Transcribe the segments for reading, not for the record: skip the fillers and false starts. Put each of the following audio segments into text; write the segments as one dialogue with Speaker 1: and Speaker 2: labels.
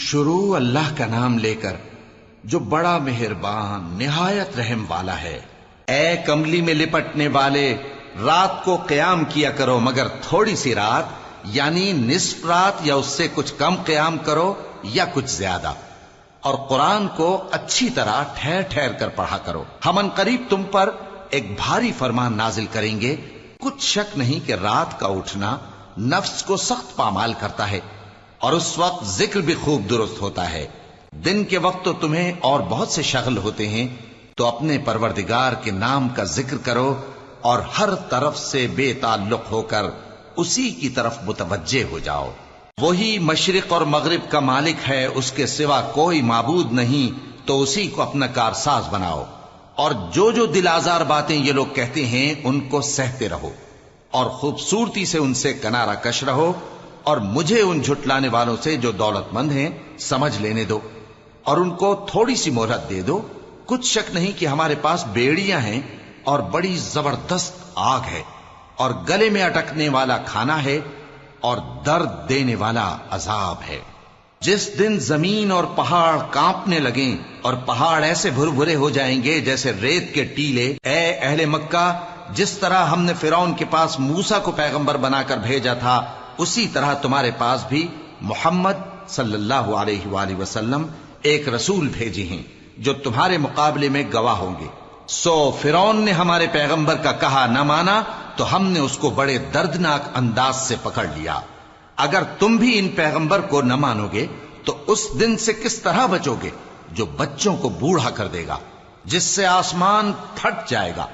Speaker 1: شروع اللہ کا نام لے کر جو بڑا مہربان نہایت رحم والا ہے۔ اے کملی میں لپٹنے والے، رات کو قیام کیا کرو مگر تھوڑی سی رات، یعنی نصف رات یا اس سے کچھ کم قیام کرو یا کچھ زیادہ، اور قرآن کو اچھی طرح ٹھہر ٹھہر کر پڑھا کرو۔ ہم ان قریب تم پر ایک بھاری فرمان نازل کریں گے، کچھ شک نہیں کہ رات کا اٹھنا نفس کو سخت پامال کرتا ہے، اور اس وقت ذکر بھی خوب درست ہوتا ہے۔ دن کے وقت تو تمہیں اور بہت سے شغل ہوتے ہیں، تو اپنے پروردگار کے نام کا ذکر کرو اور ہر طرف سے بے تعلق ہو کر اسی کی طرف متوجہ ہو جاؤ۔ وہی مشرق اور مغرب کا مالک ہے، اس کے سوا کوئی معبود نہیں، تو اسی کو اپنا کارساز بناؤ۔ اور جو دل آزار باتیں یہ لوگ کہتے ہیں ان کو سہتے رہو، اور خوبصورتی سے ان سے کنارہ کش رہو، اور مجھے ان جھٹلانے والوں سے جو دولت مند ہیں سمجھ لینے دو، اور ان کو تھوڑی سی مہلت دے دو۔ کچھ شک نہیں کہ ہمارے پاس بیڑیاں ہیں اور بڑی زبردست آگ ہے، اور گلے میں اٹکنے والا کھانا ہے، اور درد دینے والا عذاب ہے۔ جس دن زمین اور پہاڑ کانپنے لگیں اور پہاڑ ایسے بھربھرے ہو جائیں گے جیسے ریت کے ٹیلے، اے اہل مکہ، جس طرح ہم نے فرعون کے پاس موسیٰ کو پیغمبر بنا کر بھیجا تھا، اسی طرح تمہارے پاس بھی محمد صلی اللہ علیہ وآلہ وسلم ایک رسول بھیجے ہیں جو تمہارے مقابلے میں گواہ ہوں گے۔ سو فرعون نے ہمارے پیغمبر کا کہا نہ مانا تو ہم نے اس کو بڑے دردناک انداز سے پکڑ لیا۔ اگر تم بھی ان پیغمبر کو نہ مانو گے تو اس دن سے کس طرح بچو گے جو بچوں کو بوڑھا کر دے گا، جس سے آسمان پھٹ جائے گا۔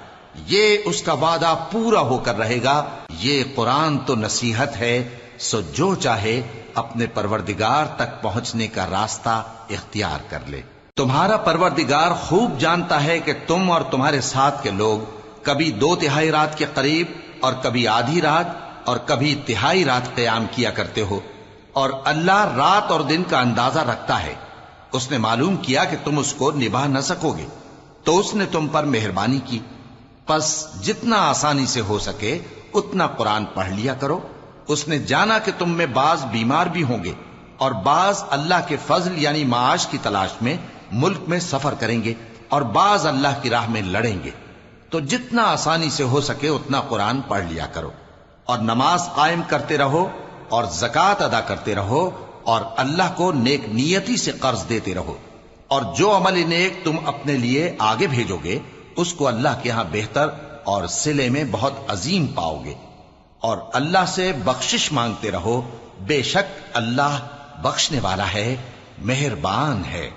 Speaker 1: یہ اس کا وعدہ پورا ہو کر رہے گا۔ یہ قرآن تو نصیحت ہے، سو جو چاہے اپنے پروردگار تک پہنچنے کا راستہ اختیار کر لے۔ تمہارا پروردگار خوب جانتا ہے کہ تم اور تمہارے ساتھ کے لوگ کبھی 2/3 رات کے قریب اور کبھی آدھی رات اور کبھی تہائی رات قیام کیا کرتے ہو، اور اللہ رات اور دن کا اندازہ رکھتا ہے۔ اس نے معلوم کیا کہ تم اس کو نبھا نہ سکو گے، تو اس نے تم پر مہربانی کی، پس جتنا آسانی سے ہو سکے اتنا قرآن پڑھ لیا کرو۔ اس نے جانا کہ تم میں بعض بیمار بھی ہوں گے، اور بعض اللہ کے فضل یعنی معاش کی تلاش میں ملک میں سفر کریں گے، اور بعض اللہ کی راہ میں لڑیں گے، تو جتنا آسانی سے ہو سکے اتنا قرآن پڑھ لیا کرو، اور نماز قائم کرتے رہو، اور زکوٰۃ ادا کرتے رہو، اور اللہ کو نیک نیتی سے قرض دیتے رہو، اور جو عمل نیک تم اپنے لیے آگے بھیجو گے اس کو اللہ کے ہاں بہتر اور صلے میں بہت عظیم پاؤ گے۔ اور اللہ سے بخشش مانگتے رہو، بے شک اللہ بخشنے والا ہے، مہربان ہے۔